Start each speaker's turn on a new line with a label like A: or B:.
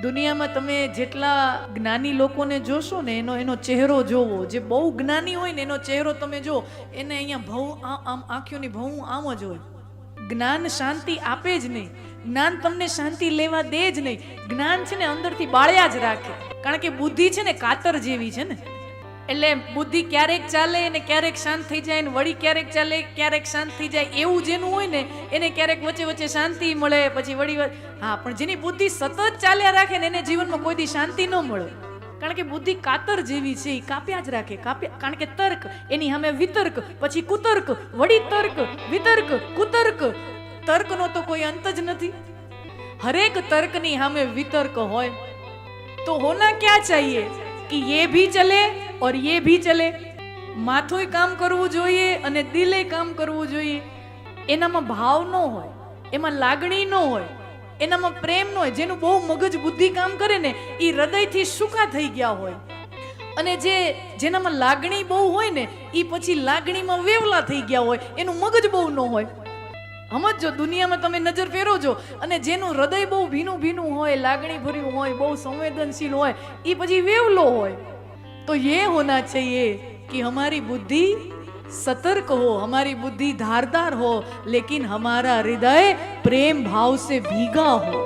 A: દુનિયામાં તમે જેટલા જ્ઞાની લોકોને જોશો ને એનો ચહેરો જોવો, જે બહુ જ્ઞાની હોય ને એનો ચહેરો તમે જો, એને અહીંયા ભવ આમ આંખોની ભવ આમ જ હોય. જ્ઞાન શાંતિ આપે જ નહીં, જ્ઞાન તમને શાંતિ લેવા દે જ નહીં. જ્ઞાન છે ને અંદરથી બાળ્યા જ રાખે, કારણ કે બુદ્ધિ છે ને કાતર જેવી છે ને, એટલે બુદ્ધિ ક્યારેક ચાલે ને ક્યારેક શાંત થઈ જાય, ને વળી ક્યારેક ચાલે ક્યારેક શાંત થઈ જાય. એવું જેનું હોય ને એને ક્યારેક વચ્ચે વચ્ચે શાંતિ મળે, પછી વળી હા, પણ જેની બુદ્ધિ સતત ચાલ્યા રાખે ને એને જીવનમાં કોઈ દી શાંતિ ન મળે, કારણ કે બુદ્ધિ કાતર જેવી છે, એ કાપ્યા જ રાખે. કારણ કે તર્ક, એની સામે વિતર્ક, પછી કુતર્ક, વળી તર્ક, વિતર્ક, કુતર્ક. તર્કનો તો કોઈ અંત જ નથી. હરેક તર્કની સામે વિતર્ક હોય તો હોના ક્યાં ચાહીએ કે ये भी चले और ये भी चले. માથુંય કામ કરવું જોઈએ અને દિલે કામ કરવું જોઈએ. એનામાં ભાવ ન હોય, એમાં લાગણી ન હોય, એનામાં પ્રેમ ન હોય. જેનું બહુ મગજ બુદ્ધિ કામ કરે ને એ હૃદયથી સૂકા થઈ ગયા હોય, અને જેનામાં લાગણી બહુ હોય ને એ પછી લાગણીમાં વેવલા થઈ ગયા હોય, એનું મગજ બહુ ન હોય. સમજો, દુનિયામાં તમે નજર ફેરવજો, અને જેનું હૃદય બહુ ભીનું ભીનું હોય, લાગણી ભર્યું હોય, બહુ સંવેદનशील હોય, એ પછી વેવલો હોય. तो ये होना चाहिए कि हमारी बुद्धि सतर्क हो, हमारी बुद्धि धारदार हो, लेकिन हमारा हृदय प्रेम भाव से भीगा हो.